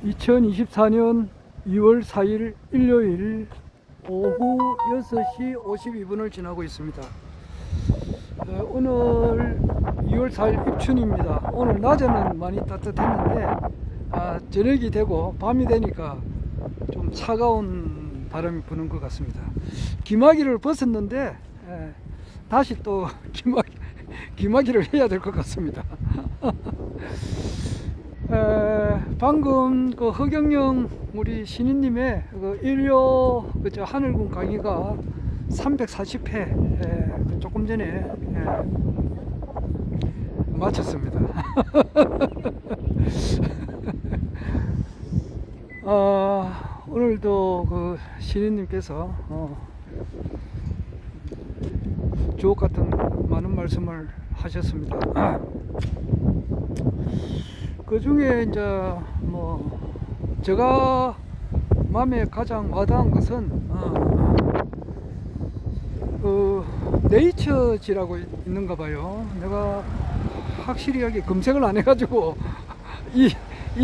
2024년 2월 4일 일요일 오후 6시 52분을 지나고 있습니다. 오늘 2월 4일 입춘입니다. 오늘 낮에는 많이 따뜻했는데 저녁이 되고 밤이 되니까 좀 차가운 바람이 부는 것 같습니다. 기마기를 벗었는데 다시 또 기마기를 해야 될 것 같습니다. 방금 그 허경영 우리 신인님의 그 일요 하늘군 강의가 340회 조금 전에 마쳤습니다. 오늘도 그 신인님께서 주옥 같은 많은 말씀을 하셨습니다. 그 중에 이제 뭐 제가 마음에 가장 와닿은 것은 그 네이처지라고 있는가 봐요. 내가 확실히 여기 검색을 안 해가지고 이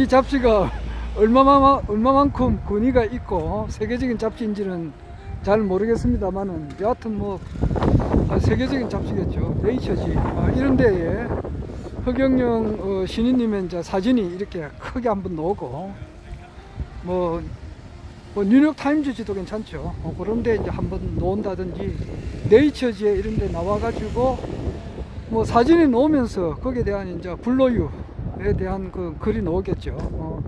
잡지가 얼마만큼 권위가 있고 세계적인 잡지인지는 잘 모르겠습니다만은 여하튼 뭐 세계적인 잡지겠죠. 네이처지 이런 데에 허경영 신인님의 이제 사진이 이렇게 크게 한번 나오고 뭐 뉴욕 타임즈지도 괜찮죠. 그런데 이제 한번 놓은다든지 네이처지에 이런 데 나와가지고 뭐 사진이 나오면서 거기에 대한 이제 불로유에 대한 그 글이 나오겠죠.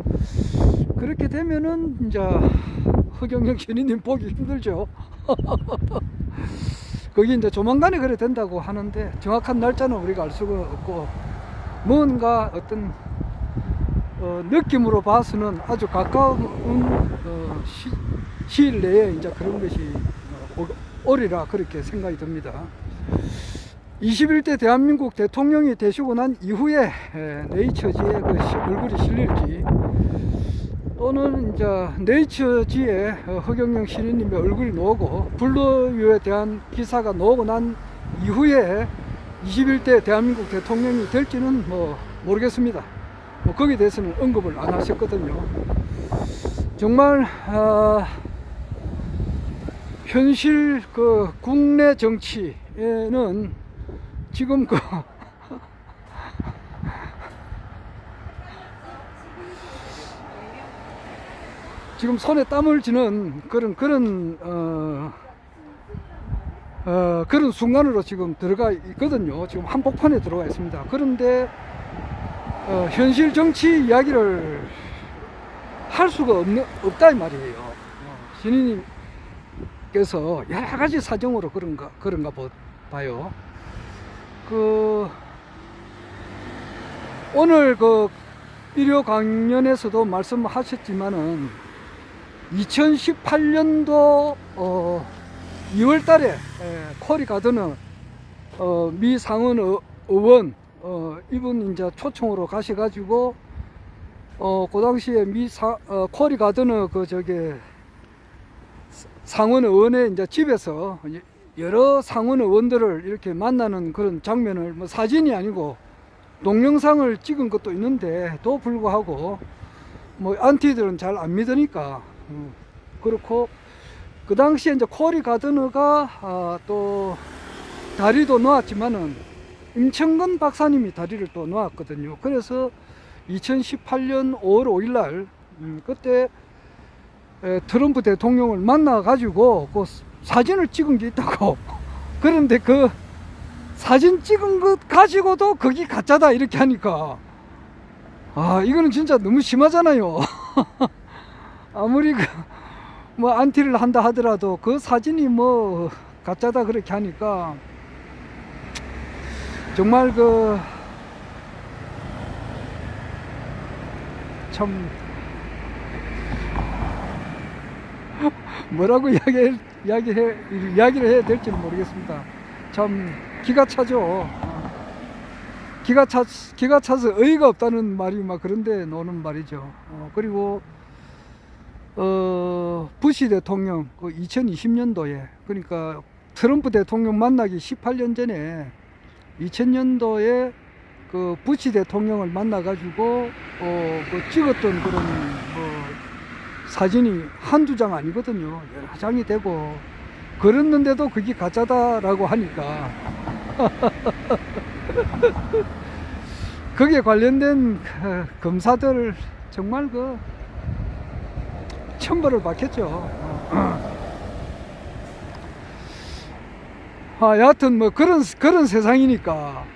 그렇게 되면은 이제 허경영 신인님 보기 힘들죠. 거기 이제 조만간에 그래 된다고 하는데 정확한 날짜는 우리가 알 수가 없고 뭔가 어떤 느낌으로 봐서는 아주 가까운 시일 내에 이제 그런 것이 오리라 그렇게 생각이 듭니다. 21대 대한민국 대통령이 되시고 난 이후에 네이처지에 그 얼굴이 실릴지 또는 이제 네이처지에 허경영 신인님의 얼굴이 나오고 불로유에 대한 기사가 나오고 난 이후에 21대 대한민국 대통령이 될지는 뭐 모르겠습니다. 뭐 거기에 대해서는 언급을 안 하셨거든요. 정말 현실 그 국내 정치에는 지금 그 지금 손에 땀을 쥐는 그런 순간으로 지금 들어가 있거든요. 지금 한복판에 들어가 있습니다. 그런데 현실 정치 이야기를 할 수가 없다 이 말이에요. 신인님께서 여러 가지 사정으로 그런가 봐요. 오늘 그 일요 강연에서도 말씀하셨지만은 2018년도 2월 달에 코리 가드너 미 상원 의원 이분 이제 초청으로 가셔가지고 그 당시에 코리 가드너 상원 의원의 이제 집에서 여러 상원 의원들을 이렇게 만나는 그런 장면을 뭐 사진이 아니고 동영상을 찍은 것도 있는데 또 불구하고 뭐 안티들은 잘 안 믿으니까 그렇고 그 당시에 이제 코리 가드너가 또 다리도 놓았지만은 임청근 박사님이 다리를 또 놓았거든요. 그래서 2018년 5월 5일 날 그때 트럼프 대통령을 만나 가지고 그 사진을 찍은 게 있다고. 그런데 그 사진 찍은 것 가지고도 그게 가짜다 이렇게 하니까 이거는 진짜 너무 심하잖아요. 아무리 뭐 안티를 한다 하더라도 그 사진이 뭐 가짜다 그렇게 하니까 정말 참 뭐라고 이야기를 해야 될지는 모르겠습니다. 참 기가 차죠. 기가 차서 어이가 없다는 말이 막 그런데 노는 말이죠. 그리고 부시 대통령 2020년도에 그러니까 트럼프 대통령 만나기 18년 전에 2000년도에 그 부시 대통령을 만나가지고 그 찍었던 그런 뭐 사진이 한두 장 아니거든요. 여러 장이 되고 그랬는데도 그게 가짜다라고 하니까 거기에 관련된 그 검사들 정말 그 천벌을 받겠죠. 여하튼 뭐 그런 세상이니까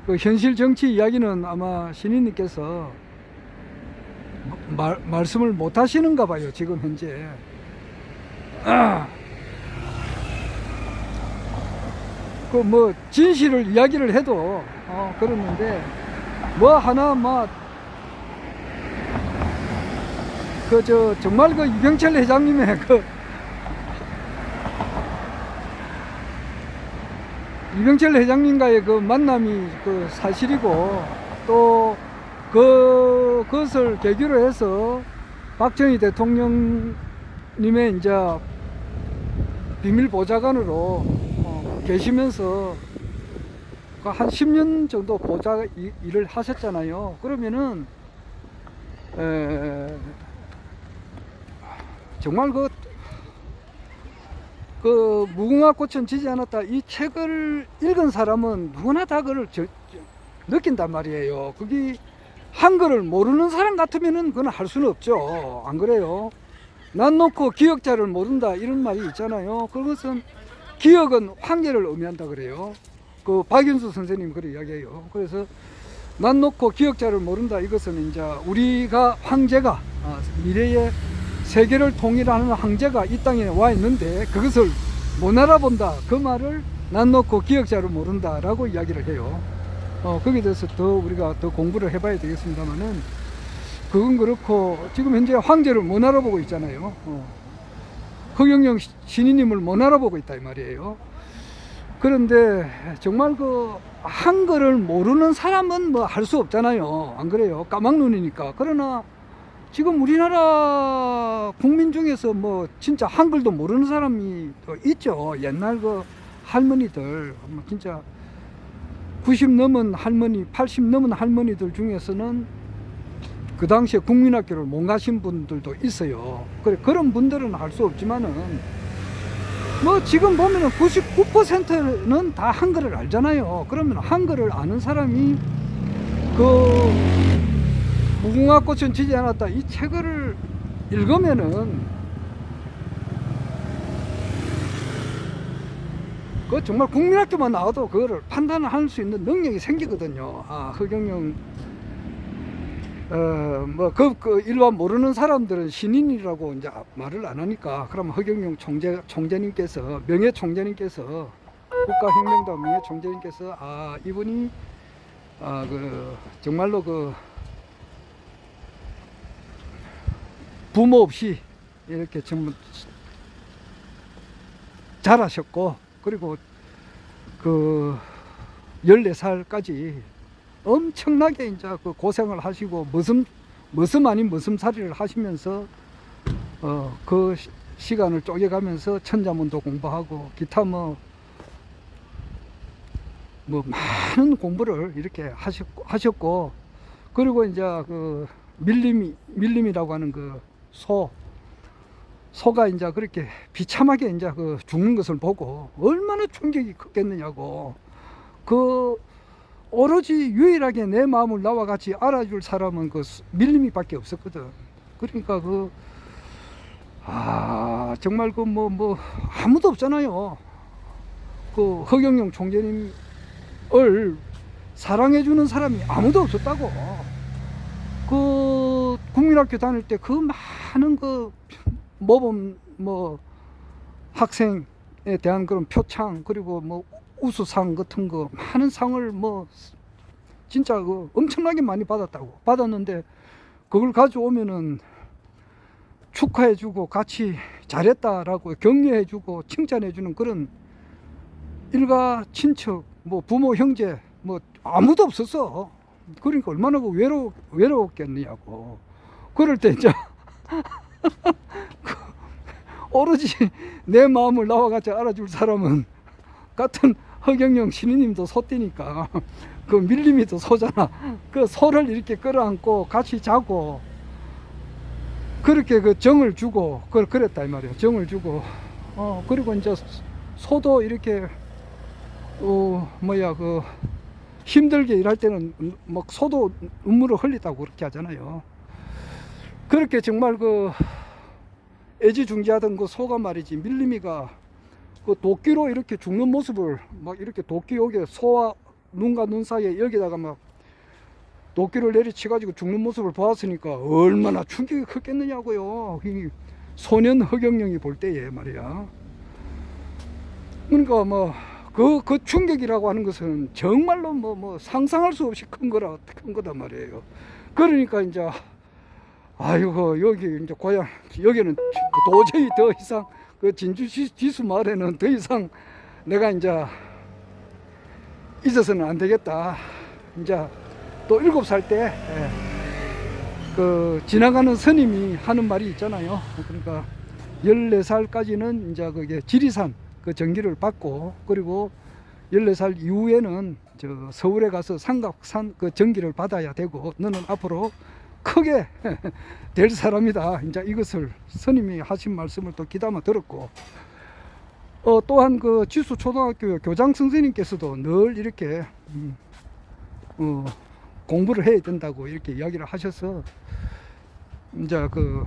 그 현실 정치 이야기는 아마 신인님께서 말씀을 못 하시는가 봐요, 지금 현재. 그 뭐 진실을 이야기를 해도 그러는데 뭐 하나 정말 그 이병철 회장님의 이병철 회장님과의 그 만남이 그 사실이고, 또 그것을 계기로 해서 박정희 대통령님의 이제 비밀 보좌관으로 계시면서 한 10년 정도 보좌 일을 하셨잖아요. 그러면은 정말 그 무궁화 꽃은 지지 않았다, 이 책을 읽은 사람은 누구나 다 그걸 느낀단 말이에요. 그게 한글을 모르는 사람 같으면은 그건 할 수는 없죠. 안 그래요? 난 놓고 기억자를 모른다, 이런 말이 있잖아요. 그것은 기억은 황제를 의미한다 그래요. 그 박윤수 선생님 그렇게 이야기해요. 그래서 난 놓고 기억자를 모른다, 이것은 이제 우리가 황제가 미래의 세계를 통일하는 황제가 이 땅에 와 있는데 그것을 못 알아본다, 그 말을 난 놓고 기억자를 모른다 라고 이야기를 해요. 거기에 대해서 더 우리가 더 공부를 해봐야 되겠습니다만은, 그건 그렇고 지금 현재 황제를 못 알아보고 있잖아요. 허경영 신인님을 못 알아보고 있다 이 말이에요. 그런데 정말 그 한글을 모르는 사람은 뭐 할 수 없잖아요. 안 그래요? 까막눈이니까. 그러나 지금 우리나라 국민 중에서 뭐 진짜 한글도 모르는 사람이 있죠. 옛날 그 할머니들, 진짜 90 넘은 할머니, 80 넘은 할머니들 중에서는 그 당시에 국민학교를 못 가신 분들도 있어요. 그래, 그런 분들은 할 수 없지만은 뭐 지금 보면은 99%는 다 한글을 알잖아요. 그러면 한글을 아는 사람이 그 무궁화 꽃은 지지 않았다, 이 책을 읽으면은 그 정말 국민학교만 나와도 그거를 판단을 할 수 있는 능력이 생기거든요. 허경영 일반 모르는 사람들은 신인이라고 이제 말을 안 하니까, 그럼 허경영 총재님께서, 명예 총재님께서, 국가혁명당 명예 총재님께서 이분이 정말로 부모 없이 이렇게 전부 잘하셨고, 그리고 14살까지 엄청나게 이제 그 고생을 하시고 머슴 아닌 머슴살이를 하시면서 그 시간을 쪼개가면서 천자문도 공부하고 기타 뭐 많은 공부를 이렇게 하셨고, 그리고 이제 그 밀림이라고 하는 그 소가 이제 그렇게 비참하게 이제 그 죽는 것을 보고 얼마나 충격이 컸겠느냐고. 오로지 유일하게 내 마음을 나와 같이 알아줄 사람은 그 밀림이밖에 없었거든. 그러니까 정말 아무도 없잖아요. 그 허경영 총재님을 사랑해주는 사람이 아무도 없었다고. 그 국민학교 다닐 때 그 많은 그 모범 학생에 대한 그런 표창, 그리고 우수상 같은 거 많은 상을 진짜 엄청나게 많이 받았는데 그걸 가져오면은 축하해주고 같이 잘했다라고 격려해주고 칭찬해주는 그런 일가 친척, 부모 형제 아무도 없었어. 그러니까 얼마나 외로웠겠느냐고. 그럴 때 이제 오로지 내 마음을 나와 같이 알아줄 사람은 같은 허경영 신우님도 소띠니까 그 밀림이 더 소잖아. 그 소를 이렇게 끌어안고 같이 자고 그렇게 그 정을 주고 그랬다 이 말이야. 정을 주고 그리고 이제 소도 이렇게 그 힘들게 일할 때는 막 소도 눈물을 흘리다고 그렇게 하잖아요. 그렇게 정말 그 애지중지하던 그 소가 말이지, 밀림이가 그 도끼로 이렇게 죽는 모습을 막 이렇게 도끼 여기 소와 눈과 눈 사이에 여기다가 막 도끼를 내리치가지고 죽는 모습을 보았으니까 얼마나 충격이 컸겠느냐고요. 이 소년 허경영이 볼 때에 말이야. 그러니까 뭐 그 충격이라고 하는 것은 정말로 뭐 상상할 수 없이 큰 거다 말이에요. 그러니까 이제 아이고 여기 이제 고향 여기는 도저히 더 이상 그 진주 지수 마을에는 더 이상 내가 이제 있어서는 안 되겠다. 이제 또 7살 때 그 지나가는 스님이 하는 말이 있잖아요. 그러니까 14살까지는 이제 그게 지리산 그 전기를 받고, 그리고 14살 이후에는 저 서울에 가서 삼각산 그 전기를 받아야 되고, 너는 앞으로 크게 될 사람이다. 이제 이것을 스님이 하신 말씀을 또 귀담아 들었고, 또한 그 지수 초등학교 교장 선생님께서도 늘 이렇게 공부를 해야 된다고 이렇게 이야기를 하셔서 이제 그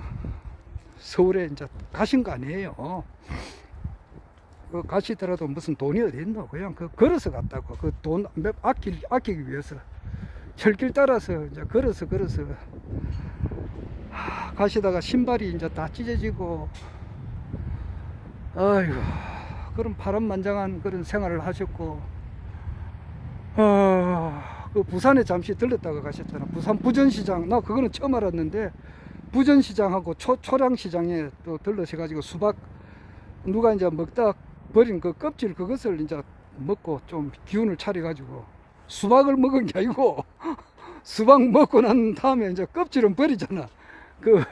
서울에 이제 가신 거 아니에요. 그 가시더라도 무슨 돈이 어디 있노? 그냥 그 걸어서 갔다고. 그 돈 아끼기 위해서 철길 따라서 이제 걸어서 가시다가 신발이 이제 다 찢어지고, 아이고, 그런 파란만장한 그런 생활을 하셨고, 그 부산에 잠시 들렀다가 가셨잖아. 부산 부전시장, 나 그거는 처음 알았는데, 부전시장하고 초량시장에 또 들러셔가지고 수박 누가 이제 먹다 버린 그 껍질 그것을 이제 먹고 좀 기운을 차려가지고, 수박을 먹은 게 아니고 수박 먹고 난 다음에 이제 껍질은 버리잖아. 그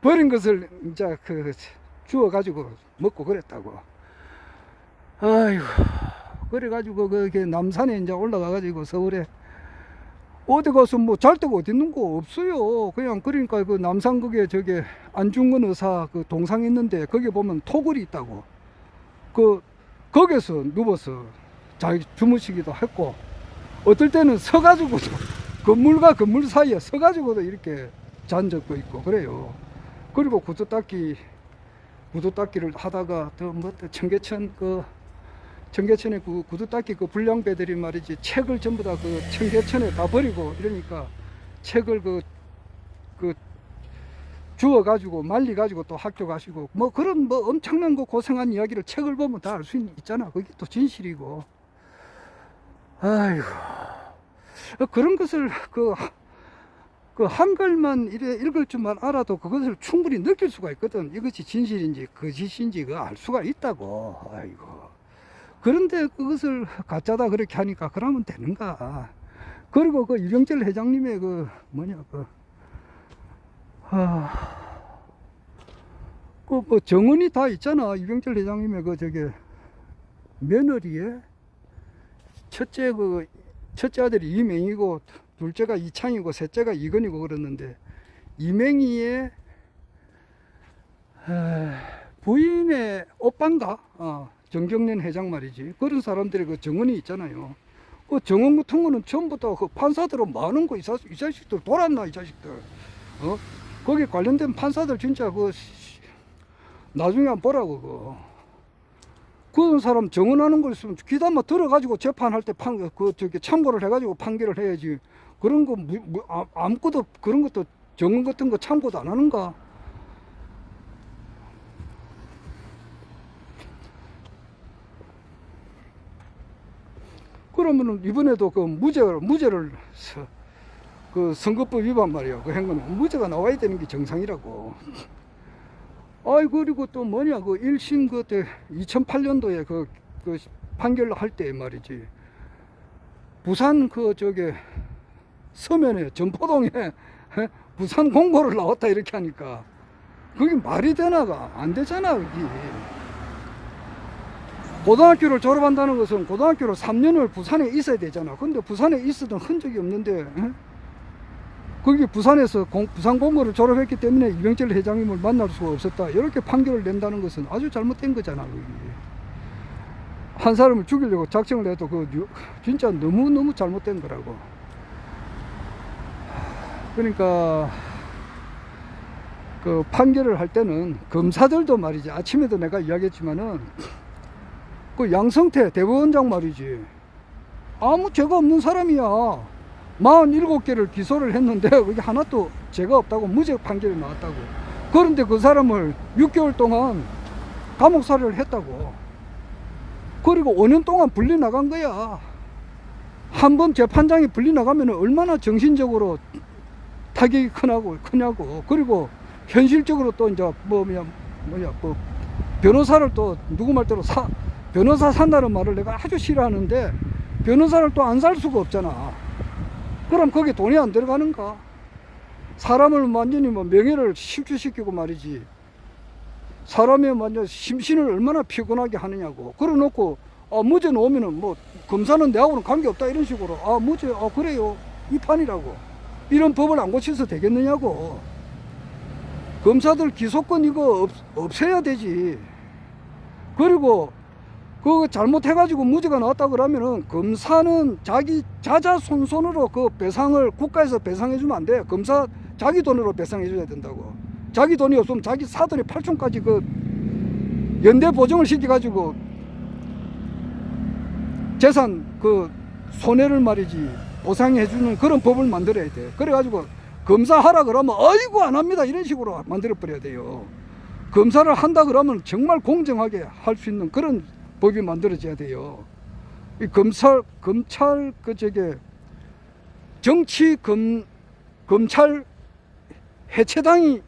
버린 것을 이제 그 주워가지고 먹고 그랬다고. 아이고, 그래가지고 그게 남산에 이제 올라가가지고 서울에 어디 가서 뭐 잘 데가 어디 있는 거 없어요. 그냥 그러니까 그 남산극에 저게 안중근 의사 그 동상 있는데 거기 보면 토굴이 있다고. 거기서 누워서 자기 주무시기도 했고, 어떨 때는 서가지고도 건물과 건물 사이에 서가지고도 이렇게 잔 적도 있고 그래요. 그리고 구두 닦기를 하다가 청계천에 그 구두 닦기 그 불량배들이 말이지 책을 전부 다 그 청계천에 다 버리고 이러니까 책을 그 주워가지고 말리가지고 또 학교 가시고 뭐 그런 뭐 엄청난 거 고생한 이야기를 책을 보면 다 알 수 있잖아. 그게 또 진실이고. 아이고, 그런 것을 그 한글만 이래 읽을 줄만 알아도 그것을 충분히 느낄 수가 있거든. 이것이 진실인지 거짓인지 그 알 수가 있다고. 아이고, 그런데 그것을 가짜다 그렇게 하니까 그러면 되는가. 그리고 그 유병철 회장님의 그 뭐 정언이 다 있잖아. 유병철 회장님의 그 저게 며느리에 첫째 아들이 이맹이고 둘째가 이창이고 셋째가 이건이고 그랬는데, 이맹이의 부인의 오빠인가? 정경련 회장 말이지. 그런 사람들의 그 정언이 있잖아요. 그 정언 같은 거는 전부 다 그 판사들은 많은 거, 이 자식들 돌았나, 이 자식들. 거기 관련된 판사들 진짜 나중에 한번 보라고. 그런 사람 정언하는 거 있으면 귀담아 들어가지고 재판할 때 저기 참고를 해가지고 판결을 해야지. 그런 거 아무것도 그런 것도 정언 같은 거 참고도 안 하는가? 그러면은 이번에도 그 무죄를 그 선거법 위반 말이야. 그 행거는 무죄가 나와야 되는 게 정상이라고. 아이, 그리고 또 뭐냐, 그 1심 그때 2008년도에 그 판결을 할 때 말이지. 부산 저게 서면에 전포동에 부산 공고를 나왔다 이렇게 하니까 그게 말이 되나가 안 되잖아. 그게. 고등학교를 졸업한다는 것은 고등학교를 3년을 부산에 있어야 되잖아. 근데 부산에 있었던 흔적이 없는데, 에? 거기 부산에서 부산공고를 졸업했기 때문에 이병철 회장님을 만날 수가 없었다, 이렇게 판결을 낸다는 것은 아주 잘못된 거잖아. 그게. 한 사람을 죽이려고 작정을 해도 진짜 너무너무 잘못된 거라고. 그러니까 그 판결을 할 때는 검사들도 말이지, 아침에도 내가 이야기했지만은 그 양성태 대법원장 말이지, 아무 죄가 없는 사람이야. 47개를 기소를 했는데 그게 하나도 죄가 없다고 무죄 판결이 나왔다고. 그런데 그 사람을 6개월 동안 감옥살이를 했다고. 그리고 5년 동안 분리 나간 거야. 한 번 재판장이 분리 나가면 얼마나 정신적으로 타격이 크냐고. 그리고 현실적으로 또 이제 변호사를 또 누구 말대로 변호사 산다는 말을 내가 아주 싫어하는데, 변호사를 또 안 살 수가 없잖아. 그럼 거기 돈이 안 들어가는가? 사람을 완전히 명예를 실추시키고 말이지, 사람의 완전 심신을 얼마나 피곤하게 하느냐고. 그래 놓고 무죄 나오면은 검사는 내하고는 관계없다 이런 식으로, 무죄, 그래요, 이 판이라고. 이런 법을 안 고쳐서 되겠느냐고. 검사들 기소권 이거 없애야 되지. 그리고 그거 잘못해가지고 무죄가 나왔다 그러면은 검사는 자기 자자손손으로 그 배상을 국가에서 배상해주면 안 돼. 검사 자기 돈으로 배상해줘야 된다고. 자기 돈이 없으면 자기 사돈의 팔촌까지 그 연대 보증을 시켜가지고 재산 그 손해를 말이지 보상해주는 그런 법을 만들어야 돼. 그래가지고 검사하라 그러면 어이구 안 합니다 이런 식으로 만들어 버려야 돼요. 검사를 한다 그러면 정말 공정하게 할 수 있는 그런 법이 만들어져야 돼요. 이 검찰 검찰 해체당이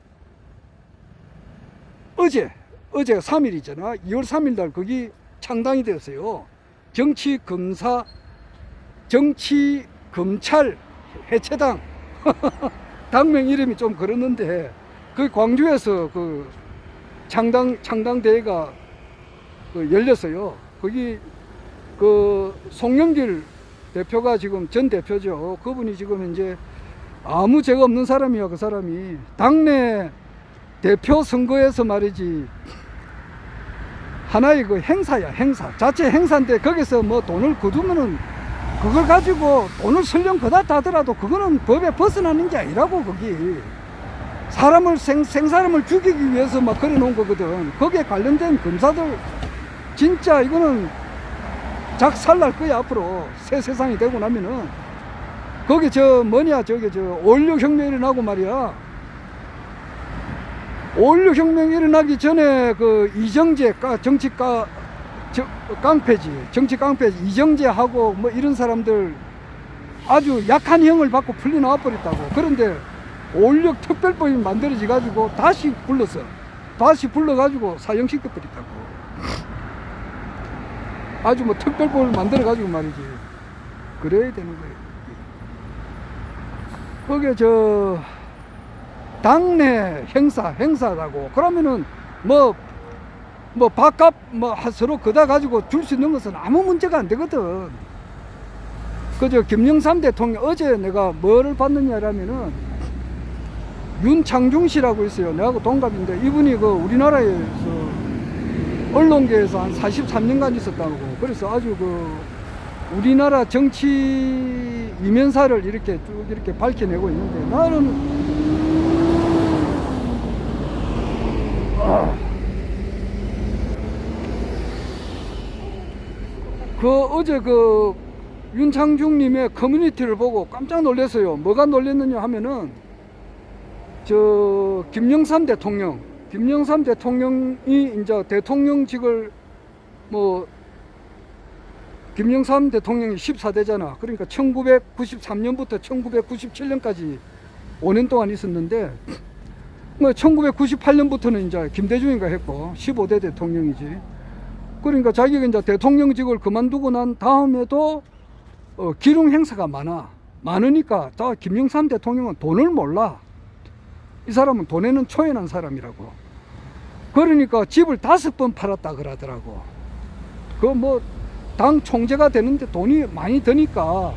어제 3일이잖아. 2월 3일 날 거기 창당이 되었어요. 정치검찰 해체당. 당명 이름이 좀 그렇는데, 그 광주에서 그 창당대회가 열렸어요. 거기 그 송영길 대표가 지금 전 대표죠. 그분이 지금 현재 아무 죄가 없는 사람이야. 그 사람이 당내 대표 선거에서 말이지 하나의 그 행사야. 행사 자체 행사인데, 거기서 돈을 거두면은 그걸 가지고 돈을 설령 거다 하더라도 그거는 법에 벗어나는 게 아니라고. 거기 사람을 생사람을 죽이기 위해서 막 그래 놓은 거거든. 거기에 관련된 검사들 진짜 이거는 작살날 거야. 앞으로 새 세상이 되고 나면은. 거기 저기 5.16 혁명이 일어나고 말이야. 5.16 혁명이 일어나기 전에 그 이정재 정치 깡패지 이정재하고 이런 사람들 아주 약한 형을 받고 풀려 나와 버렸다고. 그런데 5.16 특별법이 만들어져 가지고 다시 불러가지고 사형시켜 버렸다고. 아주 특별법을 만들어 가지고 말이지. 그래야 되는 거예요. 거기에 당내 행사라고 그러면은 밥값 서로 그다 가지고 줄 수 있는 것은 아무 문제가 안 되거든. 김영삼 대통령 어제 내가 뭐를 봤느냐라면은 윤창중 씨라고 있어요. 내하고 동갑인데, 이분이 그 우리나라에서 언론계에서 한 43년간 있었다고. 그래서 아주 우리나라 정치 이면사를 이렇게 쭉 이렇게 밝혀내고 있는데, 나는 어제 윤창중님의 커뮤니티를 보고 깜짝 놀랐어요. 뭐가 놀랐느냐 하면은 김영삼 대통령이 이제 대통령직을 김영삼 대통령이 14대잖아. 그러니까 1993년부터 1997년까지 5년 동안 있었는데, 1998년부터는 이제 김대중이가 했고 15대 대통령이지. 그러니까 자기가 이제 대통령직을 그만두고 난 다음에도 기능 행사가 많으니까 김영삼 대통령은 돈을 몰라. 이 사람은 돈에는 초연한 사람이라고. 그러니까 집을 5번 팔았다 그러더라고. 그 뭐 당 총재가 되는데 돈이 많이 드니까,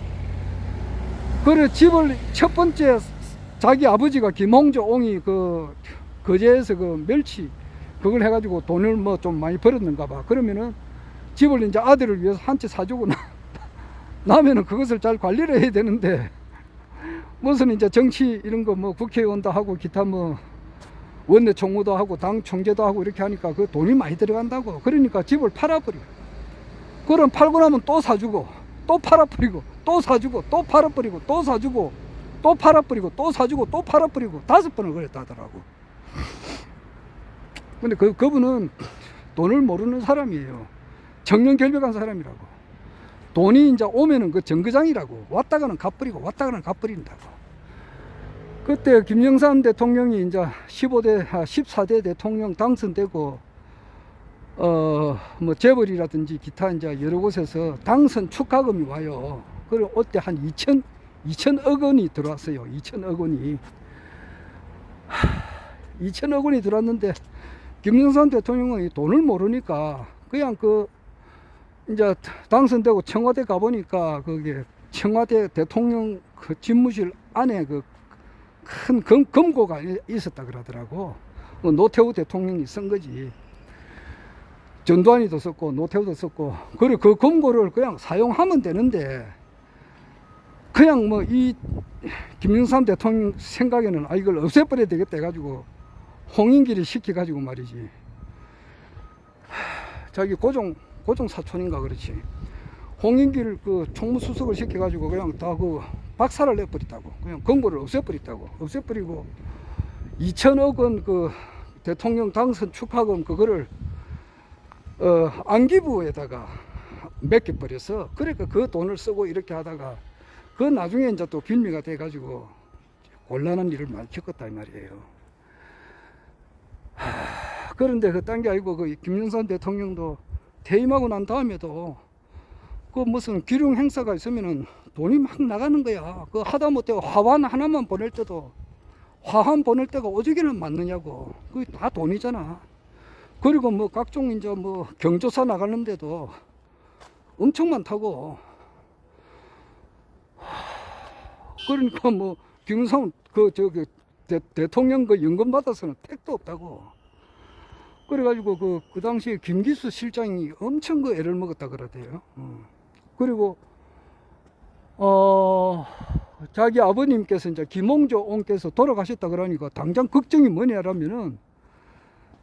그래 집을 첫 번째 자기 아버지가 김홍조 옹이 그 거제에서 그 멸치 그걸 해가지고 돈을 뭐 좀 많이 벌었는가 봐. 그러면은 집을 이제 아들을 위해서 한 채 사주고 나면은 그것을 잘 관리를 해야 되는데, 무슨 이제 정치 이런 거 뭐 국회의원도 하고 기타 뭐 원내 총무도 하고 당 총재도 하고 이렇게 하니까 그 돈이 많이 들어간다고. 그러니까 집을 팔아버려. 그럼 팔고 나면 또 사주고 또 팔아버리고 또 사주고 또 팔아버리고 또 사주고 또 팔아버리고 또 사주고 또 팔아버리고 5번을 그랬다 하더라고. 근데 그분은 돈을 모르는 사람이에요. 청렴결백한 사람이라고. 돈이 이제 오면은 그 정거장이라고. 왔다가는 갚버리고 왔다가는 갚버린다고. 그때 김영삼 대통령이 이제 14대 대통령 당선되고 뭐 재벌이라든지 기타 이제 여러 곳에서 당선 축하금이 와요. 그리고 그때 한 2천억 원이 들어왔어요. 2천억 원이. 2천억 원이 들어왔는데 김영삼 대통령은 돈을 모르니까 그냥 그 이제 당선되고 청와대 가보니까 그게 청와대 대통령 그 집무실 안에 그 큰 금고가 있었다 그러더라고. 노태우 대통령이 쓴 거지. 전두환이도 썼고 노태우도 썼고. 그래 그 금고를 그냥 사용하면 되는데, 그냥 뭐 이 김영삼 대통령 생각에는 이걸 없애버려야 되겠다 해가지고 홍인길이 시켜가지고 말이지. 자기 고종 사촌인가 그렇지. 홍인길 그 총무수석을 시켜가지고 그냥 다 그 박살을 내버렸다고. 그냥 금고를 없애버렸다고. 없애버리고 2천억 원 그 대통령 당선 축하금 그거를 안기부에다가 맡겨버려서, 그러니까 그 돈을 쓰고 이렇게 하다가 그 나중에 이제 또 빌미가 돼가지고 곤란한 일을 많이 겪었다 이 말이에요. 그런데 그 딴 게 아니고 그 김영삼 대통령도 퇴임하고 난 다음에도 그 무슨 기룡 행사가 있으면은 돈이 막 나가는 거야. 그 하다못해 화환 하나만 보낼 때도 화환 보낼 때가 오죽이나 많느냐고. 그게 다 돈이잖아. 그리고 뭐 각종 이제 뭐 경조사 나가는데도 엄청 많다고. 그러니까 뭐 김영삼 그 저기 대통령 그 연금 받아서는 택도 없다고. 그래가지고 그 당시에 김기수 실장이 엄청 그 애를 먹었다 그러대요. 그리고 자기 아버님께서 이제 김홍조 옹께서 돌아가셨다 그러니까 당장 걱정이 뭐냐라면은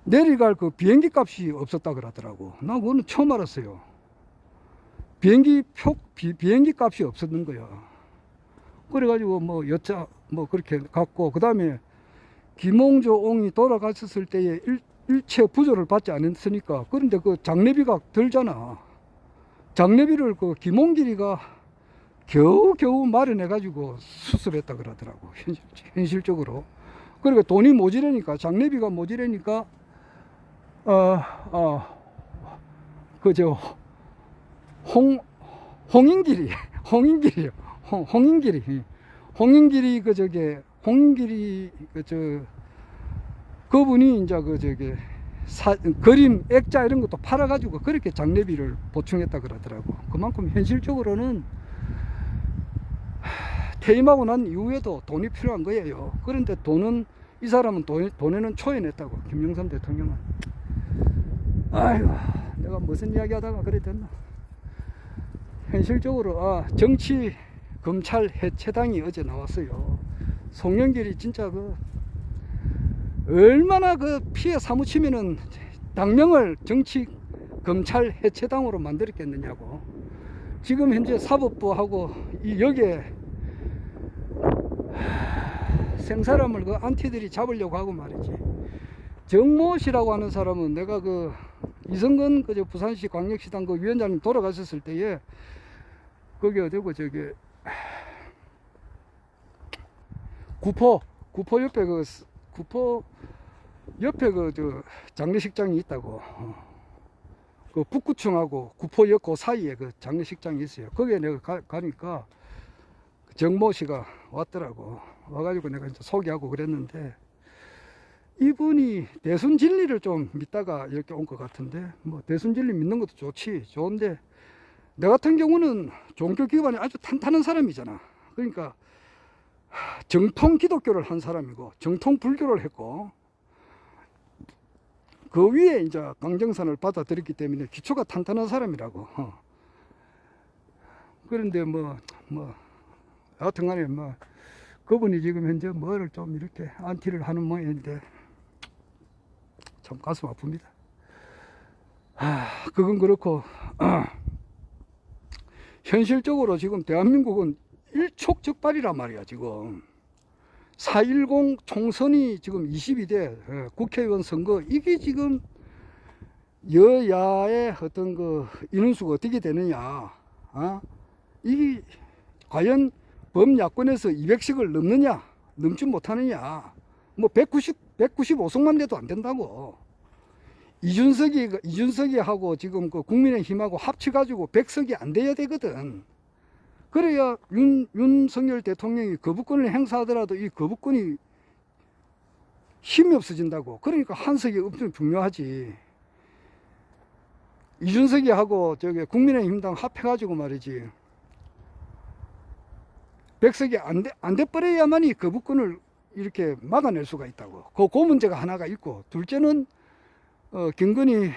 내려갈 그 비행기 값이 없었다 그러더라고. 나 그거는 처음 알았어요. 비행기 값이 없었는 거야. 그래가지고 뭐 여차 뭐 그렇게 갔고, 그 다음에 김홍조 옹이 돌아가셨을 때에 일체 부조를 받지 않았으니까. 그런데 그 장례비가 들잖아. 장례비를 그 김홍길이가 겨우 마련해가지고 수습했다 그러더라고. 현실적으로. 그러니까 돈이 모자라니까, 장례비가 모자라니까, 그저 홍인길이 그분이 이제 그 저기 그림 액자 이런 것도 팔아가지고 그렇게 장례비를 보충했다 그러더라고. 그만큼 현실적으로는 퇴임하고 난 이후에도 돈이 필요한 거예요. 그런데 돈은 이 사람은 돈에는 초연했다고. 김영삼 대통령은. 아이고, 내가 무슨 이야기 하다가 그래 됐나. 현실적으로 정치 검찰 해체당이 어제 나왔어요. 송영길이 진짜 그 얼마나 그 피해 사무치면은 당명을 정치 검찰 해체당으로 만들었겠느냐고. 지금 현재 사법부하고 이 여기에 생사람을 그 안티들이 잡으려고 하고 말이지. 정모 씨라고 하는 사람은 내가 그 이성근 그저 부산시 광역시당 그 위원장님 돌아가셨을 때에 거기 어디고 저기 구포 옆에 구포 옆에 저 장례식장이 있다고. 그 북구청하고 구포역 그 사이에 그 장례식장이 있어요. 거기에 내가 가니까 정모 씨가 왔더라고. 와가지고 내가 이제 소개하고 그랬는데, 이분이 대순 진리를 좀 믿다가 이렇게 온 것 같은데, 뭐 대순 진리 믿는 것도 좋은데 내 같은 경우는 종교 기반이 아주 탄탄한 사람이잖아. 그러니까 정통 기독교를 한 사람이고 정통 불교를 했고 그 위에 이제 강정산을 받아들였기 때문에 기초가 탄탄한 사람이라고. 그런데 여하튼간에 그분이 지금 현재 뭐를 좀 이렇게 안티를 하는 모양인데 참 가슴 아픕니다. 그건 그렇고 현실적으로 지금 대한민국은 일촉즉발이란 말이야. 지금 4.10 총선이 지금 22대 국회의원 선거, 이게 지금 여야의 어떤 그 인원수가 어떻게 되느냐, 이게 과연 범야권에서 200석을 넘느냐, 넘지 못하느냐, 195석만 돼도 안 된다고. 이준석이하고 지금 그 국민의힘하고 합쳐가지고 100석이 안 돼야 되거든. 그래야 윤석열 대통령이 거부권을 행사하더라도 이 거부권이 힘이 없어진다고. 그러니까 한석이 엄청 중요하지. 이준석이하고 국민의힘당 합해가지고 말이지 100석이 안 돼버려야만이 거부권을 이렇게 막아낼 수가 있다고. 그 문제가 하나가 있고, 둘째는 김건희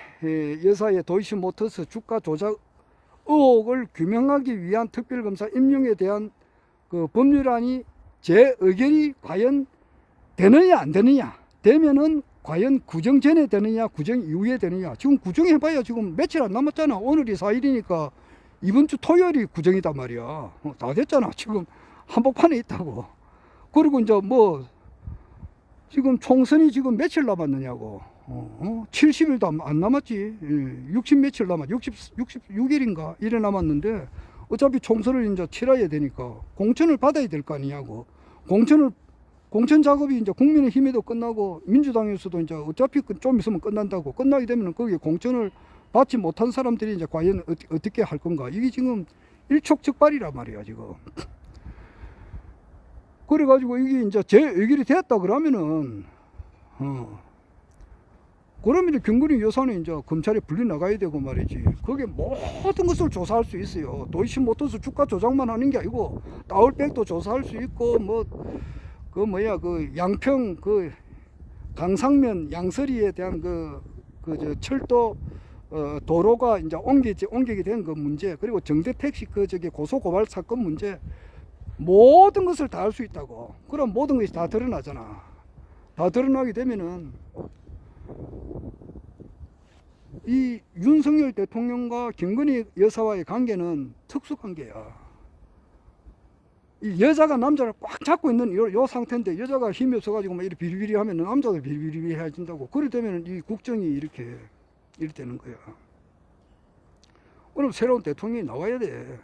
여사의 도이치모터스 주가 조작 의혹을 규명하기 위한 특별검사 임명에 대한 그 법률안이 제 의결이 과연 되느냐 안 되느냐, 되면은 과연 구정 전에 되느냐 구정 이후에 되느냐. 지금 구정해봐야 지금 며칠 안 남았잖아. 오늘이 4일이니까 이번 주 토요일이 구정이단 말이야. 다 됐잖아. 지금 한복판에 있다고. 그리고 이제 지금 총선이 지금 며칠 남았느냐고. 70일도 안 남았지. 60 며칠 남았, 66일인가 이래 남았는데 어차피 총선을 이제 치러야 되니까 공천을 받아야 될 거 아니냐고. 공천 작업이 이제 국민의힘에도 끝나고 민주당에서도 이제 어차피 좀 있으면 끝난다고. 끝나게 되면 거기에 공천을 받지 못한 사람들이 이제 과연 어떻게 할 건가. 이게 지금 일촉즉발이란 말이야 지금. 그래가지고 이게 이제 제 의결이 됐다 그러면은 그러면 김건희 여사는 이제 검찰에 불리 나가야 되고 말이지. 그게 모든 것을 조사할 수 있어요. 도이치모터스 주가 조작만 하는 게 아니고 다울백도 조사할 수 있고 그 양평 그 강상면 양서리에 대한 저 철도 도로가 이제 옮기게 된 그 문제, 그리고 정대택시 고소 고발 사건 문제, 모든 것을 다 할 수 있다고. 그럼 모든 것이 다 드러나잖아. 다 드러나게 되면은 이 윤석열 대통령과 김건희 여사와의 관계는 특수관계야. 이 여자가 남자를 꽉 잡고 있는 요 상태인데 여자가 힘이 없어가지고 막 이렇게 비리비리 하면 남자도 비리비리 해진다고. 그래 되면 이 국정이 이렇게 되는 거야. 오늘 새로운 대통령이 나와야 돼.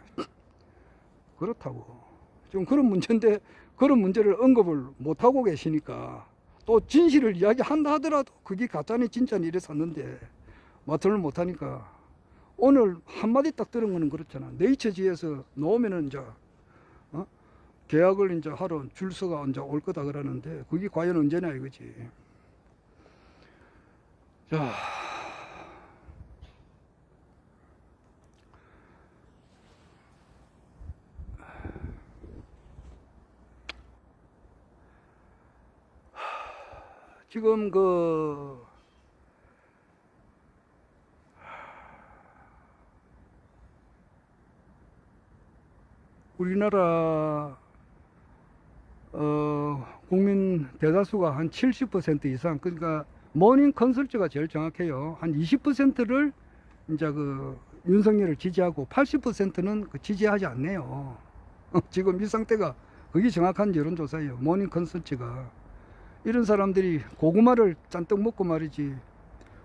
그렇다고. 지금 그런 문제인데 그런 문제를 언급을 못하고 계시니까 또 진실을 이야기한다 하더라도 그게 가짜니 진짜니 이래 샀는데 마토를 못하니까 오늘 한마디 딱 들은 거는 그렇잖아. 네이처지에서 나오면은 이제 계약을 이제 하러 줄서가 이제 올 거다 그러는데 그게 과연 언제냐 이거지. 자, 지금 우리나라 국민 대다수가 한 70% 이상, 그러니까 모닝 컨설트가 제일 정확해요. 한 20%를 이제 윤석열을 지지하고 80%는 지지하지 않네요. 지금 이 상태가 그게 정확한 여론조사예요. 모닝 컨설트가. 이런 사람들이 고구마를 잔뜩 먹고 말이지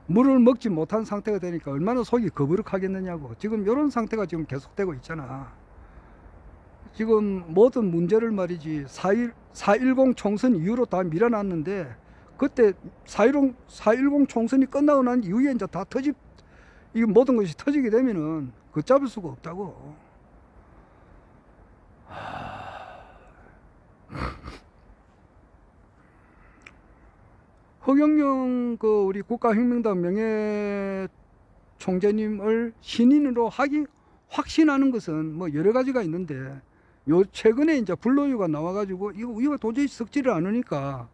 물을 먹지 못한 상태가 되니까 얼마나 속이 거부룩하겠느냐고. 지금 이런 상태가 지금 계속되고 있잖아. 지금 모든 문제를 말이지 4.10 총선 이후로 다 밀어놨는데 그때 4.10 총선이 끝나고 난 이후에 이제 다 이 모든 것이 터지게 되면은 걷잡을 수가 없다고. 허경영 우리 국가혁명당 명예총재님을 신인으로 확신하는 것은 뭐 여러 가지가 있는데, 요 최근에 이제 불로유가 나와가지고 이거 도저히 썩지를 않으니까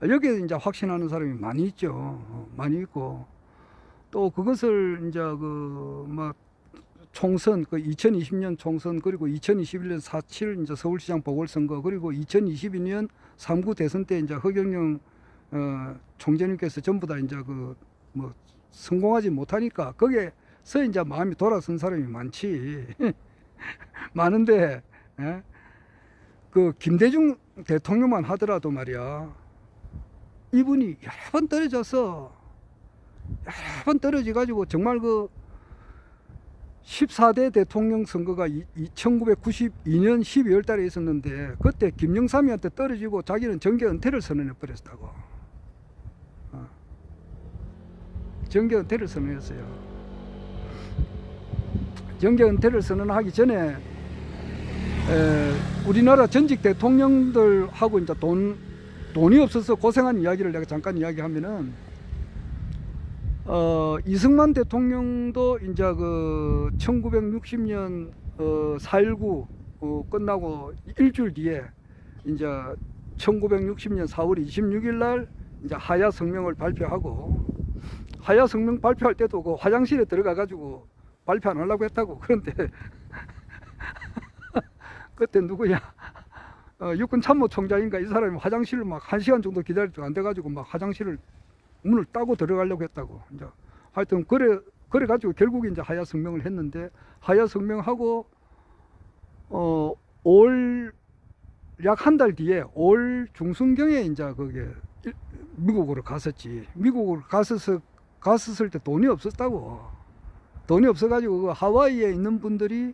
여기에 이제 확신하는 사람이 많이 있죠. 많이 있고, 또 그것을 이제 뭐 총선, 2020년 총선, 그리고 2021년 4.7 이제 서울시장 보궐선거, 그리고 2022년 3구 대선 때 이제 허경영 총재님께서 전부 다 이제 뭐 성공하지 못하니까 거기에서 이제 마음이 돌아선 사람이 많지. 많은데, 예? 김대중 대통령만 하더라도 말이야, 이분이 여러 번 떨어져서 여러 번 떨어져 가지고 정말 14대 대통령 선거가 1992년 12월 달에 있었는데, 그때 김영삼이한테 떨어지고 자기는 정계 은퇴를 선언해 버렸다고. 정계 은퇴를 선언했어요. 정계 은퇴를 선언하기 전에 우리나라 전직 대통령들하고 이제 돈이 없어서 고생한 이야기를 내가 잠깐 이야기하면은, 이승만 대통령도 이제 1960년 4.19 끝나고 일주일 뒤에 이제 1960년 4월 26일 날 이제 하야 성명을 발표하고, 하야 성명 발표할 때도 화장실에 들어가 가지고 발표 안 하려고 했다고. 그런데 그때 누구야, 육군 참모총장인가 이 사람이 화장실을 막 1시간 정도 기다려도 안 돼가지고 막 화장실을 문을 따고 들어가려고 했다고. 이제 하여튼 그래 가지고 결국 이제 하야 성명을 했는데, 하야 성명하고 올 약 한 달 뒤에 올 중순경에 이제 미국으로 갔었지. 미국으로 갔었을 때 돈이 없었다고. 돈이 없어가지고 하와이에 있는 분들이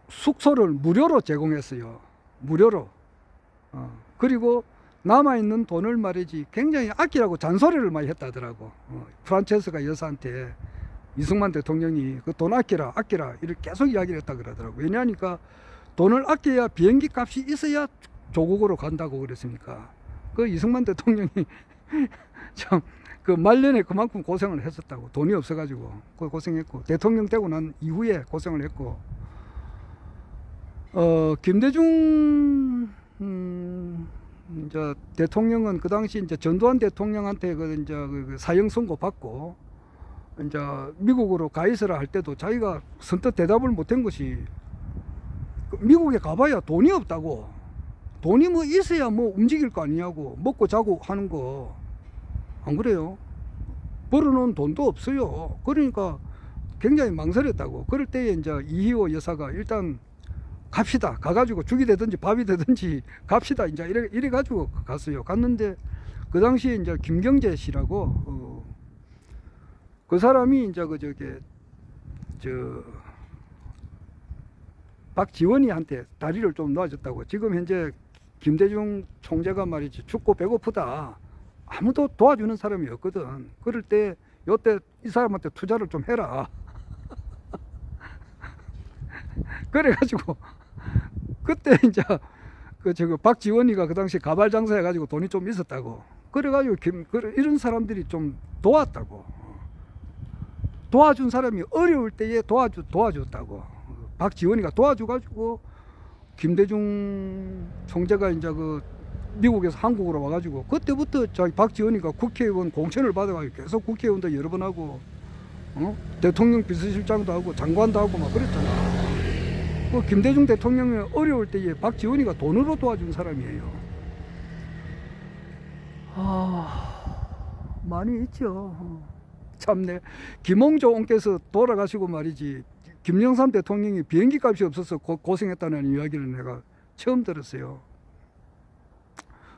숙소를 무료로 제공했어요. 무료로. 그리고 남아있는 돈을 말이지 굉장히 아끼라고 잔소리를 많이 했다더라고. 프란체스카 여사한테 이승만 대통령이 돈 아끼라 이렇게 계속 이야기를 했다 그러더라고. 왜냐하니까 돈을 아껴야 비행기 값이 있어야 조국으로 간다고 그랬으니까. 이승만 대통령이 참 말년에 그만큼 고생을 했었다고. 돈이 없어가지고 고생했고, 대통령 되고 난 이후에 고생을 했고, 김대중 이제 대통령은 그 당시 이제 전두환 대통령한테 이제 사형 선고 받고 이제 미국으로 가 있으라 할 때도 자기가 선뜻 대답을 못한 것이, 미국에 가봐야 돈이 없다고. 돈이 뭐 있어야 뭐 움직일 거 아니냐고. 먹고 자고 하는 거. 안 그래요? 벌어놓은 돈도 없어요. 그러니까 굉장히 망설였다고. 그럴 때에 이제 이희호 여사가 일단 갑시다. 가가지고 죽이 되든지 밥이 되든지 갑시다. 이제 이래가지고 갔어요. 갔는데 그 당시에 이제 김경재 씨라고, 그 사람이 이제 박지원이한테 다리를 좀 놓아줬다고. 지금 현재 김대중 총재가 말이지 죽고 배고프다. 아무도 도와주는 사람이 없거든. 그럴 때 요때 이 사람한테 투자를 좀 해라. 그래가지고 그때 이제 박지원이가 그 당시 가발 장사 해가지고 돈이 좀 있었다고. 그래가지고 이런 사람들이 좀 도왔다고. 도와준 사람이 어려울 때에 도와줬다고. 박지원이가 도와줘가지고 김대중 총재가 이제 미국에서 한국으로 와가지고, 그때부터 박지원이가 국회의원 공천을 받아가지고 계속 국회의원도 여러 번 하고, 대통령 비서실장도 하고 장관도 하고 막 그랬잖아. 김대중 대통령이 어려울 때에 박지원이가 돈으로 도와준 사람이에요. 많이 있죠. 참네. 김홍조 옹께서 돌아가시고 말이지, 김영삼 대통령이 비행기 값이 없어서 고생했다는 이야기를 내가 처음 들었어요.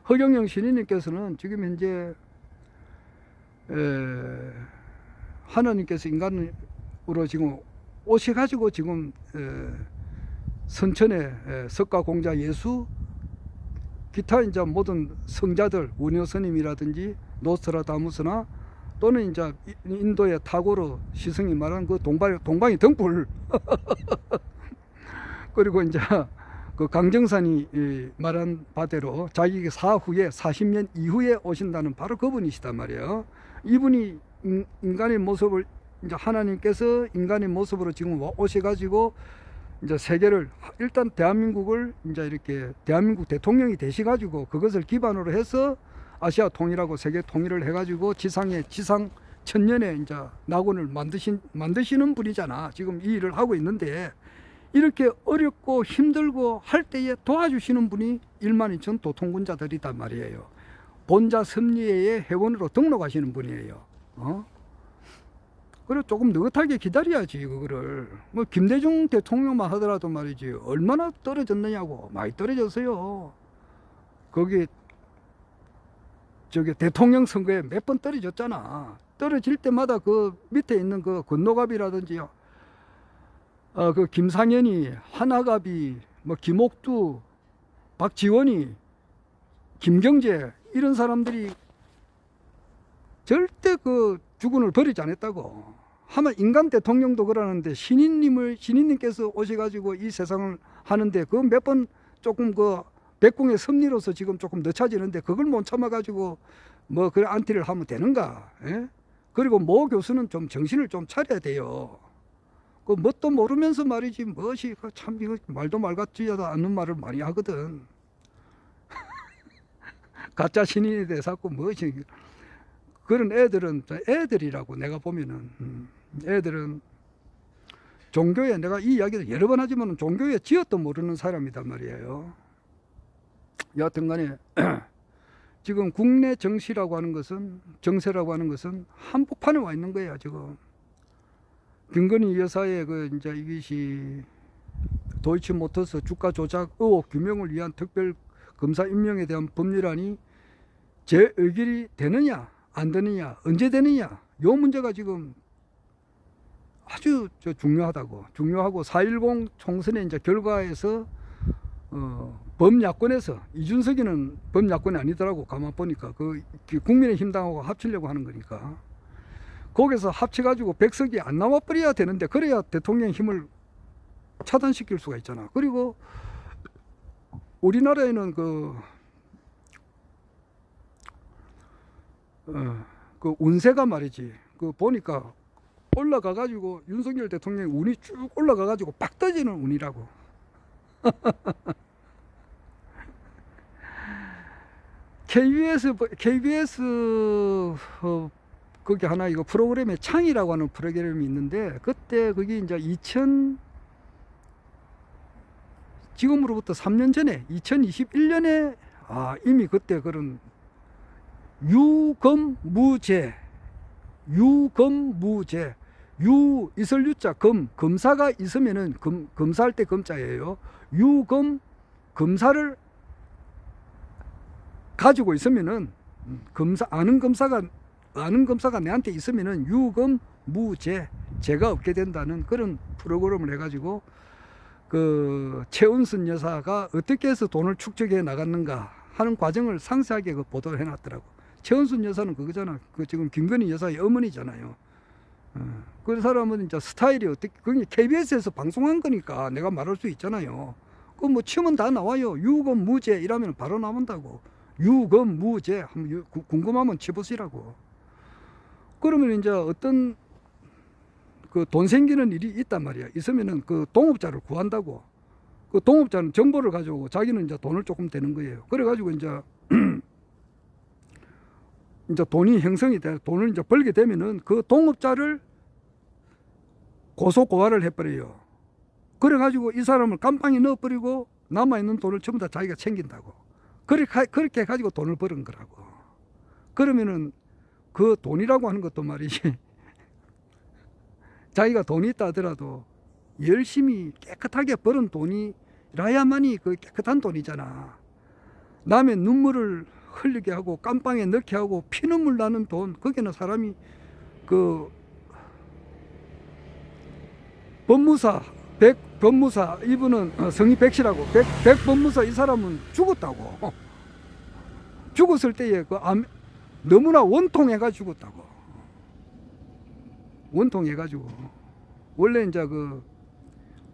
허경영 신인님께서는 지금 현재 하나님께서 인간으로 지금 오셔가지고 지금 선천의 석가공자 예수, 기타 이제 모든 성자들, 운효 스님이라든지 노스트라다무스나 또는 이제 인도의 타고르 시승이 말한 동방의 등불 그리고 이제 그 강정산이 말한 바대로 자기가 사후에 40년 이후에 오신다는 바로 그분이시단 말이에요. 이분이 인간의 모습을 이제 하나님께서 인간의 모습으로 지금 오셔가지고 이제 세계를 일단 대한민국을 이제 이렇게 대한민국 대통령이 되셔가지고 그것을 기반으로 해서 아시아 통일하고 세계 통일을 해가지고 지상 천년에 이제 낙원을 만드시는 분이잖아. 지금 이 일을 하고 있는데 이렇게 어렵고 힘들고 할 때에 도와주시는 분이 1만 2천 도통군자들이단 말이에요. 본자 섭리회의 회원으로 등록하시는 분이에요. 그래 조금 느긋하게 기다려야지. 그거를 뭐 김대중 대통령만 하더라도 말이지 얼마나 떨어졌느냐고. 많이 떨어졌어요. 거기 저기 대통령 선거에 몇 번 떨어졌잖아. 떨어질 때마다 그 밑에 있는 그 권노갑이라든지 그 김상현이, 하나갑이, 뭐 김옥두, 박지원이, 김경재 이런 사람들이 절대 그 주군을 버리지 않았다고. 하면 인간 대통령도 그러는데 신인님께서 오셔가지고 이 세상을 하는데 그 몇 번 조금 그 백궁의 섭리로서 지금 조금 늦춰지는데 그걸 못 참아가지고 뭐 그래 안티를 하면 되는가? 예? 그리고 모 교수는 좀 정신을 좀 차려야 돼요. 그 뭣도 모르면서 말이지 무엇이 참 이거 말도 말 같지도 않는 말을 많이 하거든. 가짜 신인에 대해서 자꾸 무엇이 그런 애들이라고 내가 보면은 애들은 종교에 내가 이 이야기를 여러 번 하지만 종교에 지어도 모르는 사람이단 말이에요. 여하튼간에 지금 국내 정세라고 하는 것은 한복판에 와 있는 거예요. 지금 김건희 여사의 그 이제 이것이 도이치모터스 주가 조작 의혹 규명을 위한 특별 검사 임명에 대한 법률안이 재의결이 되느냐 안 되느냐 언제 되느냐 요 문제가 지금 아주 중요하고 4.10 총선의 이제 결과에서 범야권에서 이준석이는 범야권이 아니더라고. 가만 보니까 그 국민의힘당하고 합치려고 하는 거니까 거기서 합쳐가지고 100석이 안 나와버려야 되는데 그래야 대통령 힘을 차단시킬 수가 있잖아. 그리고 우리나라에는 그 운세가 말이지 그 보니까 올라가가지고 윤석열 대통령의 운이 쭉 올라가가지고 빡 떠지는 운이라고. KBS 거기 하나 이거 프로그램에 창이라고 하는 프로그램이 있는데 그때 그게 이제 지금으로부터 3년 전에 2021년에 이미 그때 그런 유검무제 유 있을 유자 검사가 있으면은 검사할 때 검자예요. 검사를 가지고 있으면은 아는 검사가 내한테 있으면은 유검무제 죄가 없게 된다는 그런 프로그램을 해가지고 그 최은순 여사가 어떻게 해서 돈을 축적해 나갔는가 하는 과정을 상세하게 그 보도를 해놨더라고. 최은순 여사는 그거잖아. 그 지금 김건희 여사의 어머니잖아요. 그 사람은 이제 스타일이 어떻게, 그게 KBS에서 방송한 거니까 내가 말할 수 있잖아요. 그 뭐 치면 다 나와요. 유검무죄 이라면 바로 나온다고. 유검무죄 한번 궁금하면 치보시라고. 그러면 이제 어떤 그 돈 생기는 일이 있단 말이야. 있으면은 그 동업자를 구한다고. 그 동업자는 정보를 가져오고 자기는 이제 돈을 조금 되는 거예요. 그래가지고 이제 돈이 형성이 돼, 돈을 이제 벌게 되면은 그 동업자를 고소고발을 해버려요. 그래가지고 이 사람을 깜빵에 넣어버리고 남아있는 돈을 전부 다 자기가 챙긴다고. 그렇게 해가지고 돈을 버는 거라고. 그러면은 그 돈이라고 하는 것도 말이지. 자기가 돈이 있다 하더라도 열심히 깨끗하게 벌은 돈이라야만이 그 깨끗한 돈이잖아. 남의 눈물을 흘리게 하고 깜빵에 넣게 하고 피눈물 나는 돈, 거기는 사람이 그 법무사 이분은 성이 백씨라고 백법무사 이 사람은 죽었다고. 죽었을 때에 너무나 원통해가 죽었다고. 원통해가지고 원래 이제 그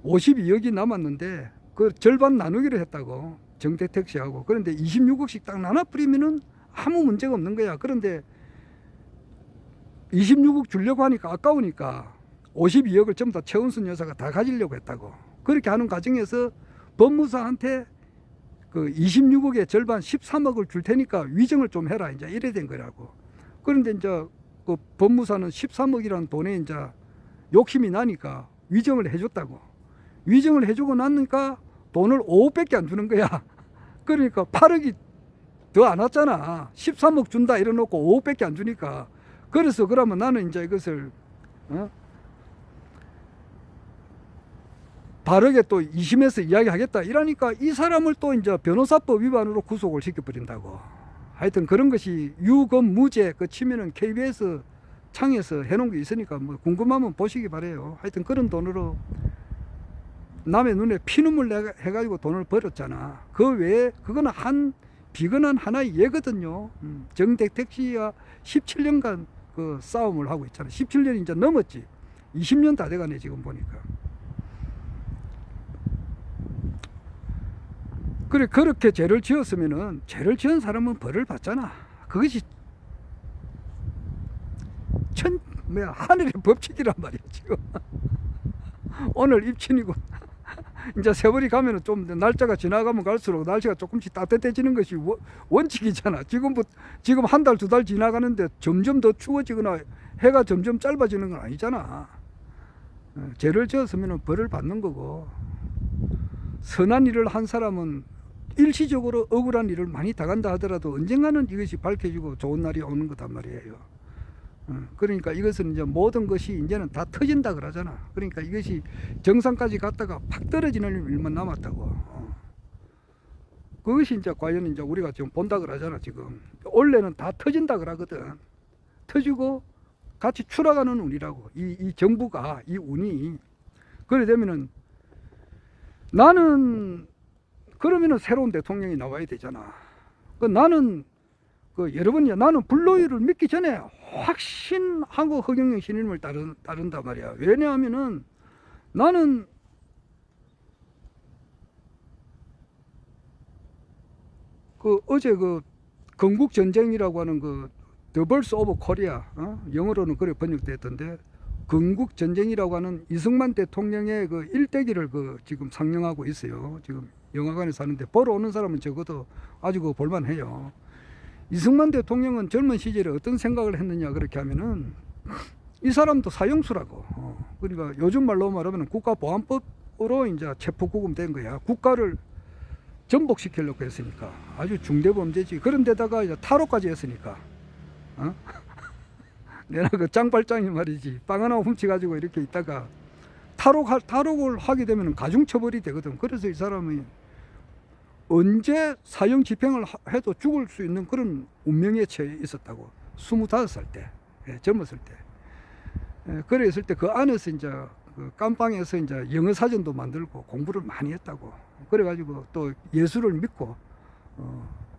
52억이 남았는데 그 절반 나누기로 했다고, 정대택 씨하고. 그런데 26억씩 딱 나눠 뿌리면은 아무 문제가 없는 거야. 그런데 26억 주려고 하니까 아까우니까 52억을 전부 다 최은순 여사가 다 가지려고 했다고. 그렇게 하는 과정에서 법무사한테 그 26억의 절반 13억을 줄 테니까 위정을 좀 해라, 이제 이래 된 거라고. 그런데 이제 그 법무사는 13억이라는 돈에 이제 욕심이 나니까 위정을 해줬다고. 위정을 해주고 나니까 돈을 5억밖에 안 주는 거야. 그러니까 8억이 더 안 왔잖아. 13억 준다 이래놓고 5억밖에 안 주니까. 그래서 그러면 나는 이제 이것을 바르게 또 2심에서 이야기하겠다 이러니까 이 사람을 또 이제 변호사법 위반으로 구속을 시켜버린다고. 하여튼 그런 것이 유검무죄 그 치면은 KBS 창에서 해놓은 게 있으니까 뭐 궁금하면 보시기 바래요. 하여튼 그런 돈으로 남의 눈에 피눈물 해가지고 돈을 벌었잖아. 그 외에 그거는 한 비근한 하나의 예거든요. 정대택 씨와 17년간 그 싸움을 하고 있잖아. 17년이 이제 넘었지. 20년 다 돼가네 지금 보니까. 그래, 그렇게 죄를 지었으면은 죄를 지은 사람은 벌을 받잖아. 그것이 하늘의 법칙이란 말이야 지금. 오늘 입춘이고 이제 세월이 가면은 좀 날짜가 지나가면 갈수록 날씨가 조금씩 따뜻해지는 것이 원칙이잖아. 지금 한 달, 두 달 지나가는데 점점 더 추워지거나 해가 점점 짧아지는 건 아니잖아. 죄를 지었으면 벌을 받는 거고, 선한 일을 한 사람은 일시적으로 억울한 일을 많이 당한다 하더라도 언젠가는 이것이 밝혀지고 좋은 날이 오는 거단 말이에요. 그러니까 이것은 이제 모든 것이 이제는 다 터진다 그러잖아. 그러니까 이것이 정상까지 갔다가 팍 떨어지는 일만 남았다고. 그것이 이제 과연 이제 우리가 지금 본다 그러잖아. 지금 원래는 다 터진다 그러거든. 터지고 같이 추락하는 운이라고. 이 정부가 이 운이 그래 되면은 나는 그러면은 새로운 대통령이 나와야 되잖아. 나는 여러분, 나는 불로이를 믿기 전에 확신하고 허경영 신임을 따른단 말이야. 왜냐하면은 나는 어제 건국전쟁이라고 하는 The Birth of Korea, 영어로는 그렇게 번역됐던데, 건국전쟁이라고 하는 이승만 대통령의 일대기를 지금 상영하고 있어요. 지금 영화관에 사는데 보러 오는 사람은 적어도 아주 볼만해요. 이승만 대통령은 젊은 시절에 어떤 생각을 했느냐 그렇게 하면은 이 사람도 사형수라고. 그러니까 요즘 말로 말하면 국가보안법으로 이제 체포구금 된 거야. 국가를 전복시키려고 했으니까 아주 중대범죄지. 그런데다가 이제 탈옥까지 했으니까. 내가 짱발짱이 말이지. 빵 하나 훔쳐가지고 이렇게 있다가 탈옥을 하게 되면 가중처벌이 되거든. 그래서 이 사람이 언제 사형 집행을 해도 죽을 수 있는 그런 운명에 처해 있었다고. 25살 때, 젊었을 때. 그랬을 때 그 안에서 이제 깜빵에서 이제 영어 사전도 만들고 공부를 많이 했다고. 그래가지고 또 예수를 믿고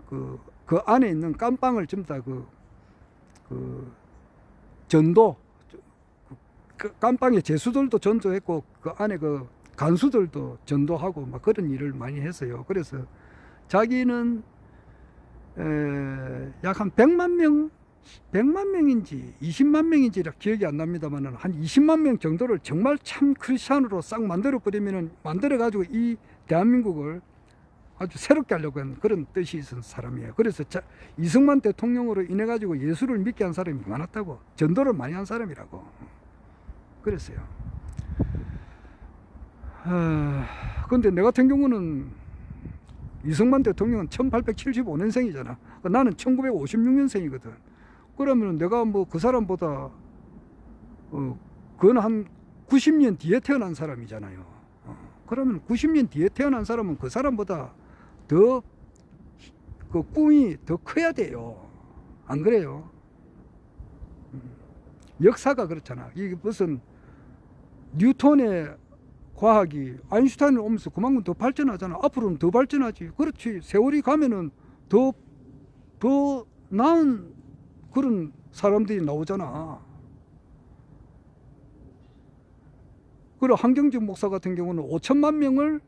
그 안에 있는 깜빵을 전부 다 전도, 깜빵의 제수들도 전도했고 그 안에 간수들도 전도하고 막 그런 일을 많이 했어요. 그래서 자기는 약 한 100만 명인지 20만 명인지 기억이 안 납니다만 한 20만 명 정도를 정말 참 크리스찬으로 싹 만들어 가지고 이 대한민국을 아주 새롭게 하려고 하는 그런 뜻이 있는 사람이에요. 그래서 이승만 대통령으로 인해 가지고 예수를 믿게 한 사람이 많았다고. 전도를 많이 한 사람이라고 그랬어요. 근데 내 같은 경우는 이승만 대통령은 1875년생이잖아. 나는 1956년생이거든. 그러면 내가 그 사람보다 그건 한 90년 뒤에 태어난 사람이잖아요. 그러면 90년 뒤에 태어난 사람은 그 사람보다 더 꿈이 더 커야 돼요. 안 그래요? 역사가 그렇잖아. 이게 무슨 뉴턴의 과학이 아인슈타인을 오면서 그만큼 더 발전하잖아. 앞으로는 더 발전하지. 그렇지. 세월이 가면은 더 나은 그런 사람들이 나오잖아. 그리고 한경직 목사 같은 경우는 5천만 명을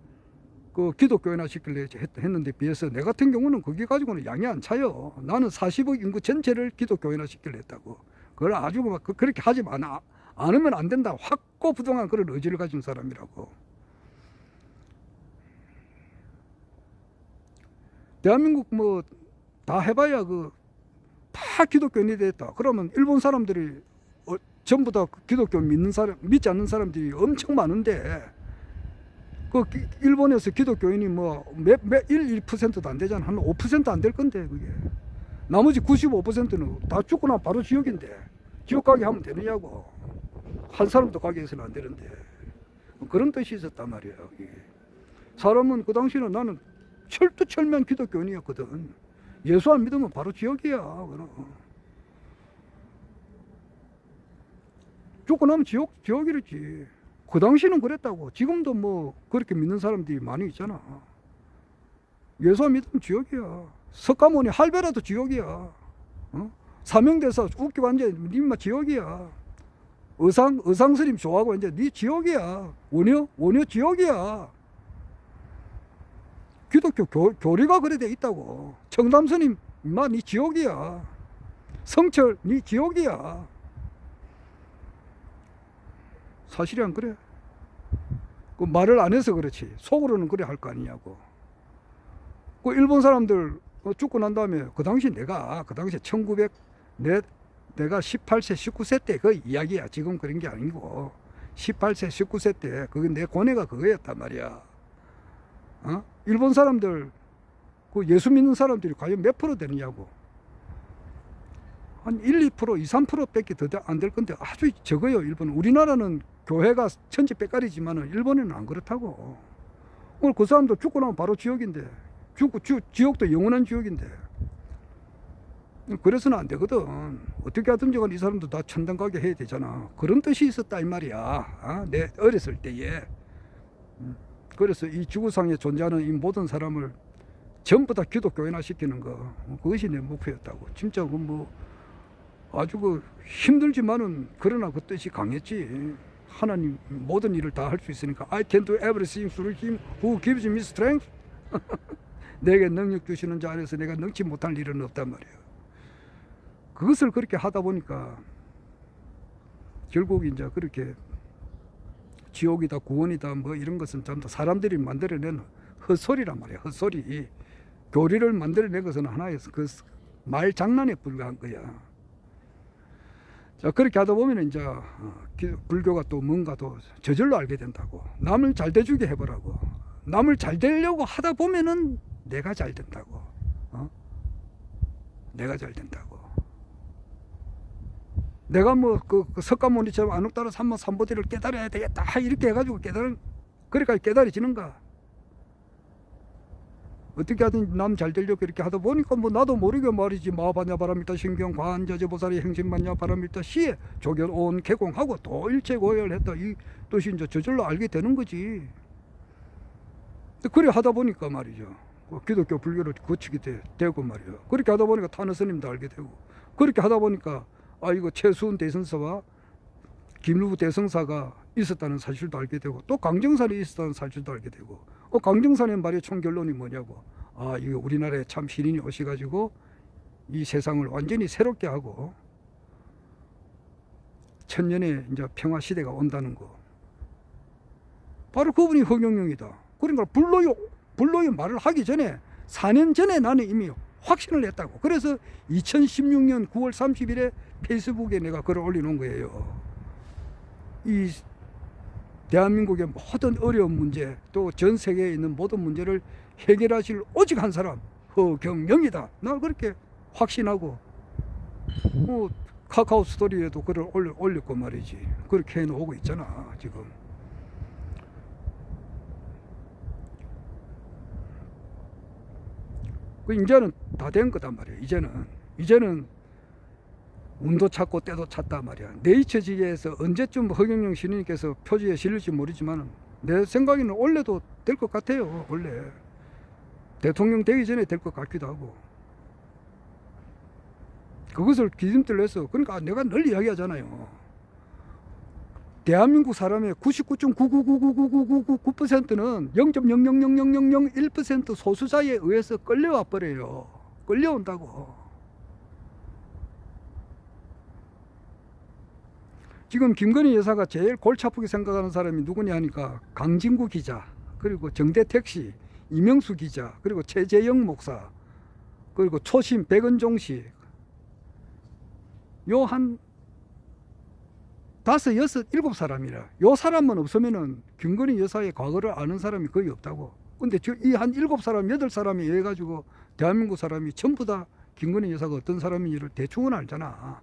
그 기독교인화 시킬래 했는데 비해서 내 같은 경우는 거기 가지고는 양이 안 차요. 나는 40억 인구 전체를 기독교인화 시킬래 했다고. 그걸 아주 막 그렇게 하지 않으면 안 된다. 확고부동한 그런 의지를 가진 사람이라고. 대한민국 뭐 다 해봐야 다 기독교인이 됐다. 그러면 일본 사람들이 전부 다 기독교 믿지 않는 사람들이 엄청 많은데, 일본에서 기독교인이 1%도 안 되잖아. 한 5% 안 될 건데, 그게. 나머지 95%는 다 죽고 나면 바로 지옥인데, 지옥 가게 하면 되느냐고. 한 사람도 가게 해서는 안 되는데. 그런 뜻이 있었단 말이야. 이게. 사람은 그 당시에는 나는 철두철면 기독교인이었거든. 예수 안 믿으면 바로 지옥이야. 죽고 나면 지옥이랬지. 그 당시는 그랬다고. 지금도 뭐 그렇게 믿는 사람들이 많이 있잖아. 예수 안 믿으면 지옥이야. 석가모니 할배라도 지옥이야. 사명대사 웃기고 앉아 니마 지옥이야. 의상 스님 좋아하고 이제 니 지옥이야. 원효 지옥이야. 기독교 교리가 그래 돼 있다고. 청담 스님 임마 니 지옥이야. 성철 니 지옥이야. 사실이 안 그래? 그 말을 안 해서 그렇지. 속으로는 그래 할 거 아니냐고. 그 일본 사람들 죽고 난 다음에 그 당시에 1900 내가 18세 19세 때 그 이야기야. 지금 그런 게 아니고 18세 19세 때 그게 내 고뇌가 그거였단 말이야. 일본 사람들 그 예수 믿는 사람들이 과연 몇 프로 되느냐고. 한 1, 2%, 2, 3%밖에 더 안 될 건데 아주 적어요. 일본은. 우리나라는 교회가 천지백갈이지만 일본에는 안 그렇다고. 오늘 그 사람도 죽고 나면 바로 지옥인데, 지옥도 영원한 지옥인데. 그래서는 안 되거든. 어떻게 하든지 이 사람도 다 천당 가게 해야 되잖아. 그런 뜻이 있었다 이 말이야. 내 어렸을 때에. 그래서 이 지구상에 존재하는 이 모든 사람을 전부 다 기독교인화 시키는 거, 그것이 내 목표였다고. 진짜 아주 힘들지만은 그러나 그 뜻이 강했지. 하나님 모든 일을 다 할 수 있으니까 I can do everything through him who gives me strength. 내게 능력 주시는 자 안에서 내가 능치 못할 일은 없단 말이야. 그것을 그렇게 하다 보니까 결국 이제 그렇게 지옥이다 구원이다 뭐 이런 것은 전부 사람들이 만들어낸 헛소리란 말이야. 헛소리. 교리를 만들어낸 것은 하나의 그 말 장난에 불과한 거야. 자, 그렇게 하다 보면 이제 불교가 또 뭔가 또 저절로 알게 된다고. 남을 잘 돼주게 해보라고. 남을 잘 되려고 하다 보면은 내가 잘 된다고. 내가 잘 된다고. 내가 그 석가모니처럼 안옥따라 삼보디를 깨달아야 되겠다 이렇게 해가지고 그러니까 깨달아지는가. 어떻게 하든 남 잘 되려고 이렇게 하다 보니까 나도 모르게 말이지. 마바냐 바람일다 신경 관자재보살이 행신반냐 바람일다 시에 조결 온 개공하고 또 일체고열했다. 이 뜻이 이제 저절로 알게 되는 거지. 그래 하다 보니까 말이죠. 기독교 불교를 거치게 되고 말이죠. 그렇게 하다 보니까 탄원 스님도 알게 되고, 그렇게 하다 보니까 이거 최수은 대성사와 김루부 대성사가 있었다는 사실도 알게 되고, 또 강정산이 있었다는 사실도 알게 되고, 강정산의 말의 총결론이 뭐냐고. 이거 우리나라에 참 신인이 오셔가지고 이 세상을 완전히 새롭게 하고 천년의 이제 평화 시대가 온다는 거. 바로 그분이 허경영이다. 그러니까 불로의 말을 하기 전에 4년 전에 나는 이미 확신을 했다고. 그래서 2016년 9월 30일에 페이스북에 내가 글을 올려놓은 거예요. 이 대한민국의 모든 어려운 문제, 또 전 세계에 있는 모든 문제를 해결하실 오직 한 사람, 허경영이다. 나 그렇게 확신하고, 카카오 스토리에도 글을 올렸고 말이지. 그렇게 해놓고 있잖아, 지금. 이제는 다 된 거단 말이야. 이제는 운도 찾고 때도 찾다 말이야. 네이처지에서 언제쯤 허경영 신인님께서 표지에 실릴지 모르지만 내 생각에는 원래도 될 것 같아요. 원래 대통령 되기 전에 될 것 같기도 하고. 그것을 기준들로 해서, 그러니까 내가 늘 이야기하잖아요. 대한민국 사람의 99.9999999%는 0.0000001% 소수자에 의해서 끌려와 버려요. 끌려온다고. 지금 김건희 여사가 제일 골치 아프게 생각하는 사람이 누구냐 하니까 강진구 기자, 그리고 정대택 씨, 이명수 기자, 그리고 최재영 목사, 그리고 초심 백은종 씨, 요 한 5, 6, 7사람이라. 요 사람만 없으면은 김건희 여사의 과거를 아는 사람이 거의 없다고. 근데 이 한 7사람, 8사람이 해가지고 대한민국 사람이 전부 다 김건희 여사가 어떤 사람인지를 대충은 알잖아.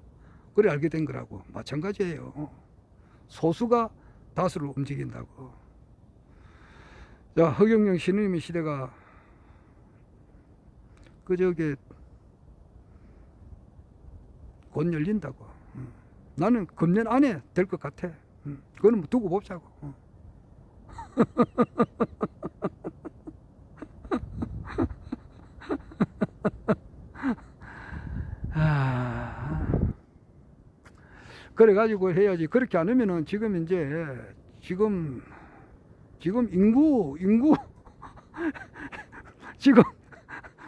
그래 알게 된 거라고. 마찬가지예요. 소수가 다수를 움직인다고. 자, 허경영 신우님의 시대가 그저게 곧 열린다고. 나는 금년 안에 될 것 같아. 그거는 뭐 두고 봅자고. 그래가지고 해야지. 그렇게 안 하면은 지금 이제 지금 인구 지금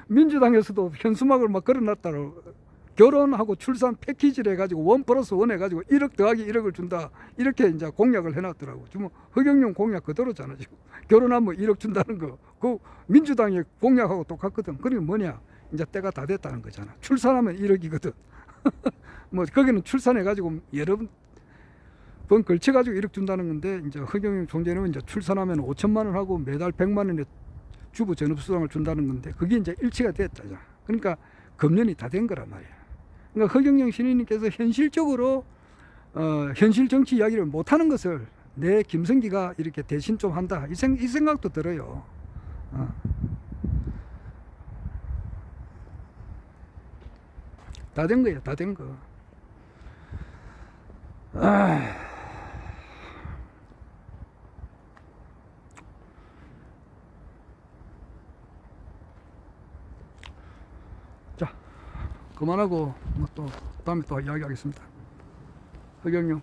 민주당에서도 현수막을 막 걸어놨다고. 결혼하고 출산 패키지를 해가지고 1+1 해가지고 1억 더하기 1억을 준다. 이렇게 이제 공약을 해놨더라고. 지금 허경영 공약 그대로잖아. 지금 결혼하면 1억 준다는 거. 그 민주당의 공약하고 똑같거든. 그러니까 뭐냐? 이제 때가 다 됐다는 거잖아. 출산하면 1억이거든. 뭐 거기는 출산해가지고 여러 번 걸쳐가지고 1억 준다는 건데, 이제 허경영 총재는 이제 출산하면 5천만 원 하고 매달 100만 원의 주부 전업수당을 준다는 건데, 그게 이제 일치가 됐다잖아. 그러니까 금년이 다 된 거란 말이야. 그러니까 허경영 신인님께서 현실적으로 현실 정치 이야기를 못하는 것을 내 김성기가 이렇게 대신 좀 한다, 이 생각도 들어요. 다 된 거야, 다 된 거. 자, 그만하고 뭐 또 다음에 또 이야기하겠습니다. 허경영.